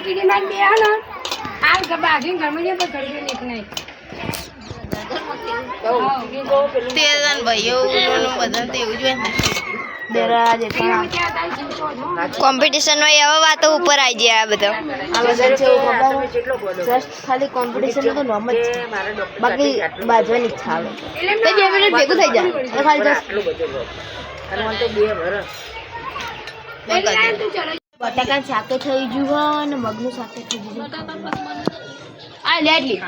કીડી માં બે આનો હાલ ગબાગી ગરમી પર કરી એક નહીં તેરન ભાઈઓ બધા તેવું જ હોય દેરા જેટલા કોમ્પિટિશન હોય એવા વાતો ઉપર આવી જાય આ બધા જસ્ટ ખાલી કોમ્પિટિશન તો નામ જ બાકી બાજવાની ઈચ્છા આવે તો 2 મિનિટ ભેગું થઈ જાય ખાલી જસ્ટ બટાકા શાકે થઈ ગયું અને મગનું શાકે થઈ ગયું આ લેડલી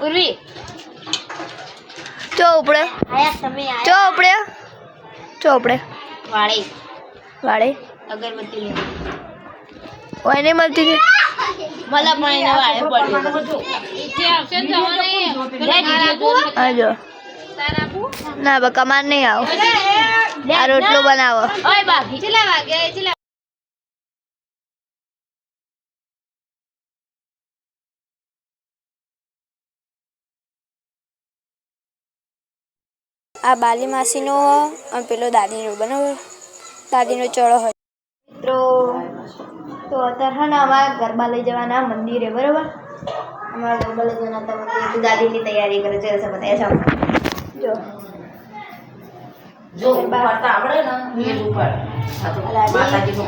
ઉર્વી ચોપડે ચોપડે વાળે અગરબત્તી લે ઓય નહીં મળતી કે मला પણ એને વાળે પડી જે આવશે જવા આજો ના બા કમાન નહીં આવો આ રોટલો બનાવો ઓય બાકી કેટલા વાગે કેટલા આ બાલી માસીનો અને પેલો દાદીનો બરાબર દાદીનો ચડો હોય મિત્રો તો અત્યારે છે ને અમારા ગરબા લઈ જવાના મંદિરે બરાબર અમારા ગરબા લઈ જવાના હતા મંદિરે દાદીની તૈયારી કરે છે બધા એસા જો આવડે ને એ ઉપર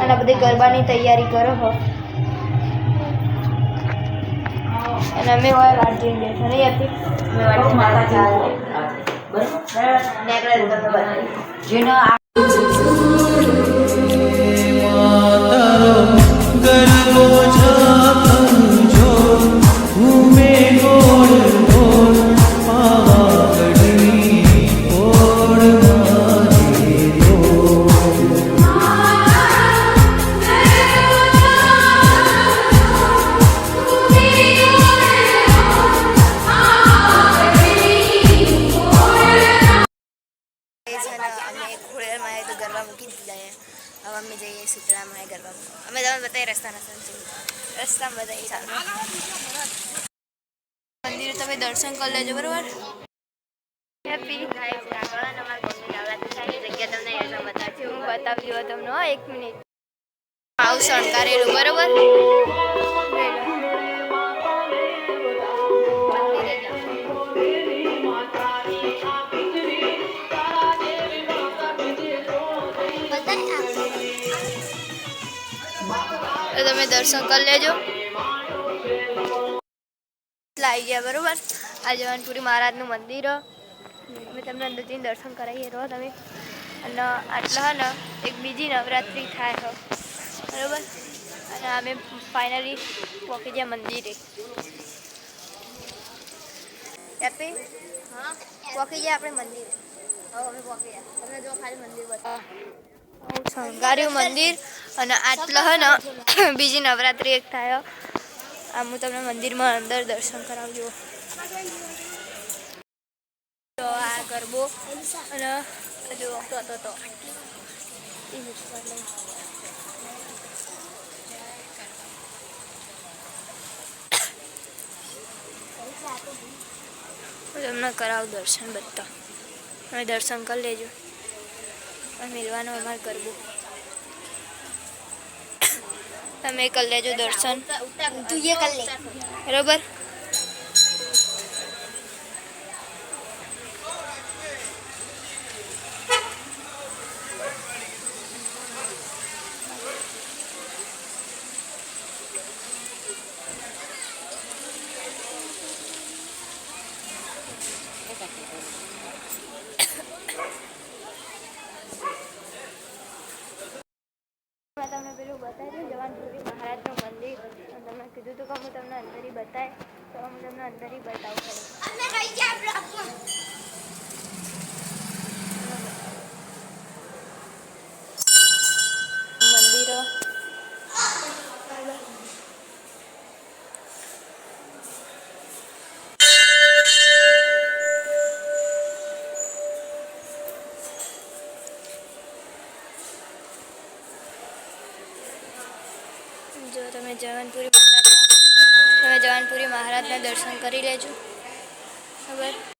અને બધી ગરબાની તૈયારી કરો હો અને અમે હોય રાત જોઈને બેઠા નહીં હતી અમે વાટ માતાજી नेकलेस તમને બતાવી જેનો ગરબો જો ઘૂમે ગોળ ગોળ પાઘડી ઓડ મારી રો अब અમે જઈએ સુતરામાં ગરબા અમે તમને બતાવીએ રસ્તામાં બતાવીએ મંદિર તમે દર્શન કરી લેજો બરાબર હેપી જગ્યા તમને બતાવજો હું બતાવી દઉં તમને 1 મિનિટ આવું શણગારેલું બરાબર તમે દર્શન કરી લેજો આવી ગયા બરોબર આ જવાનપુરી મહારાજનું મંદિર મેં તમને અંદરથી દર્શન કરાવીએ રહો તમે અને આટલા ને એક બીજી નવરાત્રિ થાય હો બરાબર અને અમે ફાઇનલી પહોંચી ગયા મંદિરે હેપી હા પહોંચી ગયા આપણે મંદિરે હવે અમે પહોંચી ગયા તમને જો ખાલી મંદિર બતાવો શણગાર્યું મંદિર અને આટલો હે ને બીજી નવરાત્રિ એક થાય આમ હું તમને મંદિરમાં અંદર દર્શન કરાવજો તો આ ગરબો અને હજુ તો તમને કરાવું દર્શન બધા તમે દર્શન કરી લેજો મિલવાનો અમારે ગરબો તમે કરી લેજો દર્શન તું એ કરી લે બરોબર તમને પેલું બતાવી દઉં જવાનપુરી મહારાજનું મંદિર તમને કીધું હતું કે હું તમને અંદરથી બતાય તો હું તમને અંદરથી બતાવું મંદિરો જો તમે જવાનપુરી મહારાજના દર્શન કરી લેજો બરાબર